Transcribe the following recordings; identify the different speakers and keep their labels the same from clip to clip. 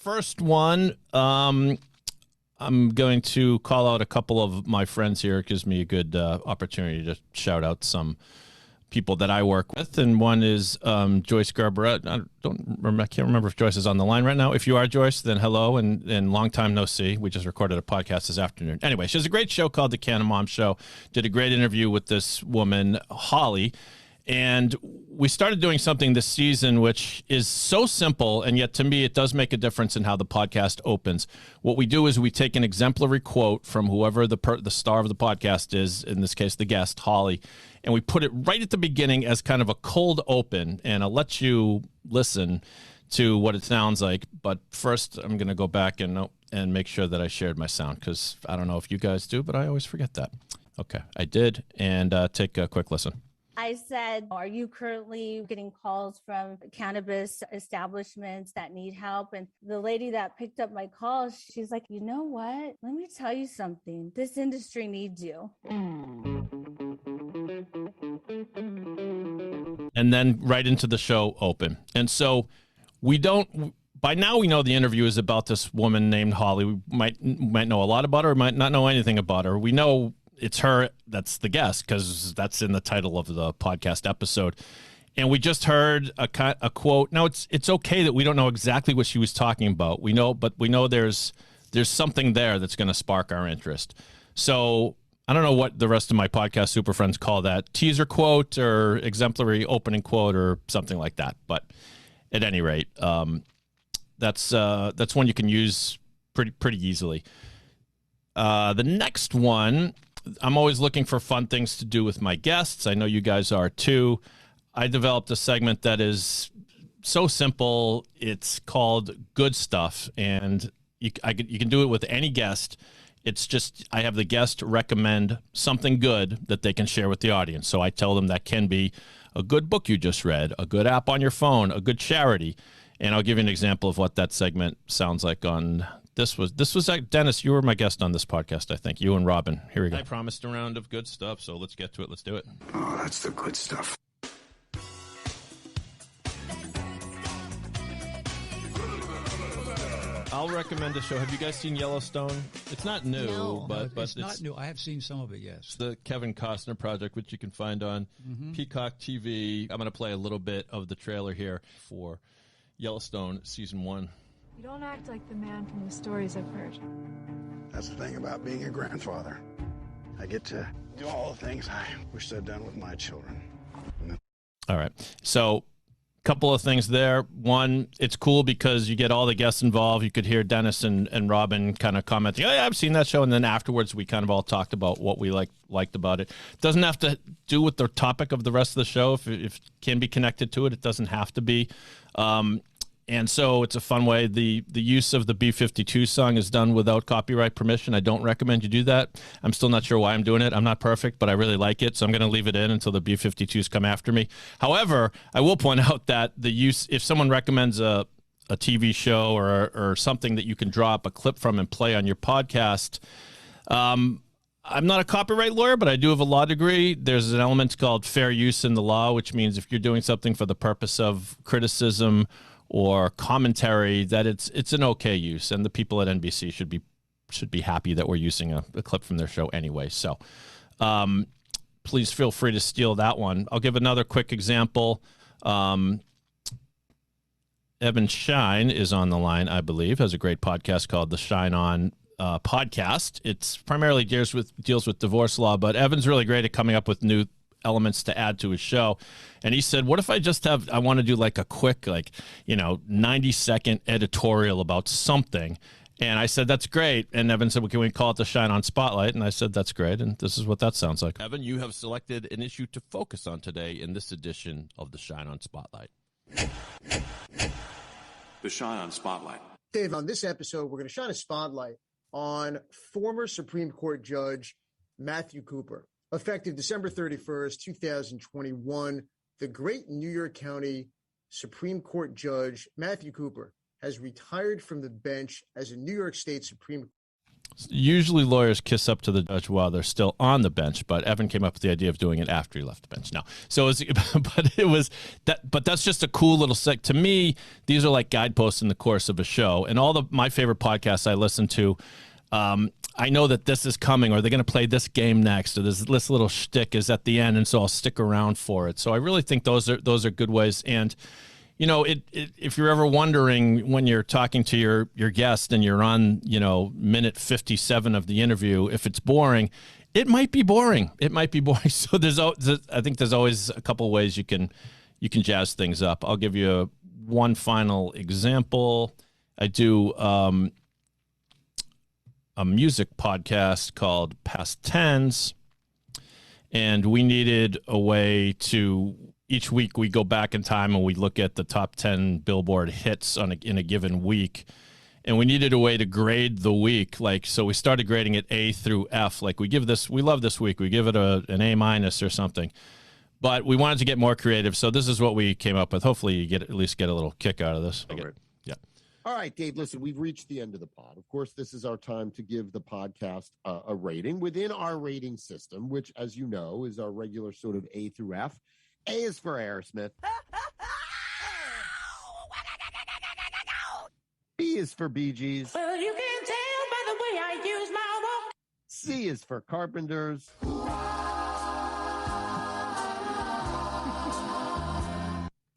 Speaker 1: first one, I'm going to call out a couple of my friends here. It gives me a good opportunity to shout out some people that I work with, and one is Joyce Garbarett. I can't remember if Joyce is on the line right now. If you are, Joyce, then hello, and long time no see. We just recorded a podcast this afternoon. Anyway, she has a great show called The Canna Mom Show. Did a great interview with this woman, Holly, and we started doing something this season which is so simple, and yet to me it does make a difference in how the podcast opens. What we do is we take an exemplary quote from whoever the star of the podcast is, in this case the guest, Holly, and we put it right at the beginning as kind of a cold open, and I'll let you listen to what it sounds like. But first, I'm going to go back and make sure that I shared my sound, because I don't know if you guys do, but I always forget that. Okay, I did, and take a quick listen.
Speaker 2: I said, are you currently getting calls from cannabis establishments that need help? And the lady that picked up my call, she's like, you know what? Let me tell you something. This industry needs you.
Speaker 1: And then right into the show open. And so by now we know the interview is about this woman named Holly. We might know a lot about her, might not know anything about her. We know it's her that's the guest, because that's in the title of the podcast episode. And we just heard a quote. Now, it's okay that we don't know exactly what she was talking about. We know there's something there that's going to spark our interest. So I don't know what the rest of my podcast super friends call that, teaser quote or exemplary opening quote or something like that. But at any rate, that's one you can use pretty easily. The next one, I'm always looking for fun things to do with my guests. I know you guys are too. I developed a segment that is so simple. It's called Good Stuff, and you can do it with any guest. It's just I have the guest recommend something good that they can share with the audience. So I tell them that can be a good book you just read, a good app on your phone, a good charity, and I'll give you an example of what that segment sounds like on. This was Dennis, you were my guest on this podcast, I think. You and Robin. Here we go. I promised a round of good stuff, so let's get to it. Let's do it.
Speaker 3: Oh, that's the good stuff.
Speaker 1: I'll recommend a show. Have you guys seen Yellowstone? It's not new,
Speaker 4: no,
Speaker 1: but
Speaker 4: it's not new. I have seen some of it, yes.
Speaker 1: It's the Kevin Costner project, which you can find on Peacock TV. I'm going to play a little bit of the trailer here for Yellowstone Season 1.
Speaker 5: You don't act like the man from the stories I've heard.
Speaker 3: That's the thing about being a grandfather. I get to do all the things I wish I'd done with my children.
Speaker 1: All right. So a couple of things there. One, it's cool because you get all the guests involved. You could hear Dennis and Robin kind of commenting, oh, yeah, I've seen that show. And then afterwards, we kind of all talked about what we liked about it. It doesn't have to do with the topic of the rest of the show. If it can be connected to it, it doesn't have to be. And so it's a fun way. The use of the B-52 song is done without copyright permission. I don't recommend you do that. I'm still not sure why I'm doing it. I'm not perfect, but I really like it, so I'm going to leave it in until the B-52s come after me. However, I will point out that the use, if someone recommends a TV show or something that you can drop a clip from and play on your podcast, I'm not a copyright lawyer, but I do have a law degree. There's an element called fair use in the law, which means if you're doing something for the purpose of criticism or commentary, that it's an okay use, and the people at NBC should be happy that we're using a clip from their show anyway. So please feel free to steal that one. I'll give another quick example. Evan Shine is on the line, I believe, has a great podcast called the Shine On podcast. It's primarily deals with divorce law, but Evan's really great at coming up with new elements to add to his show. And he said, what if I want to do like a quick, 90-second editorial about something? And I said, that's great. And Evan said, well, can we call it the Shine On Spotlight? And I said, that's great. And this is what that sounds like. Evan, you have selected an issue to focus on today in this edition of the Shine On Spotlight.
Speaker 6: The Shine On Spotlight.
Speaker 7: Dave, on this episode, we're going to shine a spotlight on former Supreme Court Judge Matthew Cooper. Effective December 31st, 2021, the great New York County Supreme Court Judge Matthew Cooper has retired from the bench as a New York State Supreme Court.
Speaker 1: Usually lawyers kiss up to the judge while they're still on the bench, but Evan came up with the idea of doing it after he left the bench. No, so it was that. But that's just a cool little sec. To me, these are like guideposts in the course of a show. And all my favorite podcasts I listen to, I know that this is coming, or they're going to play this game next, or this little shtick is at the end, and so I'll stick around for it. So I really think those are good ways. And you know, if you're ever wondering when you're talking to your guest and you're on, minute 57 of the interview, if it's boring, it might be boring. It might be boring. So I think there's always a couple of ways you can jazz things up. I'll give you one final example. I do a music podcast called Past Tense, and we needed a way to. Each week we go back in time and we look at the top 10 Billboard hits in a given week. And we needed a way to grade the week. So we started grading it A through F. We love this week. We give it an A- or something. But we wanted to get more creative. So this is what we came up with. Hopefully you at least get a little kick out of this. Yeah.
Speaker 8: All right, Dave, listen, we've reached the end of the pod. Of course, this is our time to give the podcast a rating within our rating system, which, as you know, is our regular sort of A through F. A is for Aerosmith. B is for Bee Gees. Well, you can tell by the way I use my walk. C is for Carpenters.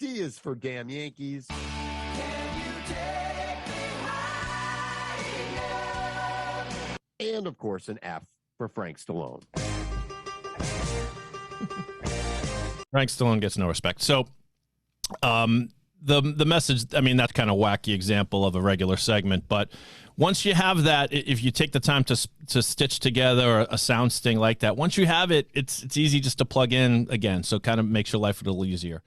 Speaker 8: D is for Damn Yankees. Can you take me high enough? And, of course, an F for Frank Stallone.
Speaker 1: Frank Stallone gets no respect. So the message, that's kind of wacky example of a regular segment. But once you have that, if you take the time to stitch together a sound sting like that, once you have it, it's easy just to plug in again. So it kind of makes your life a little easier.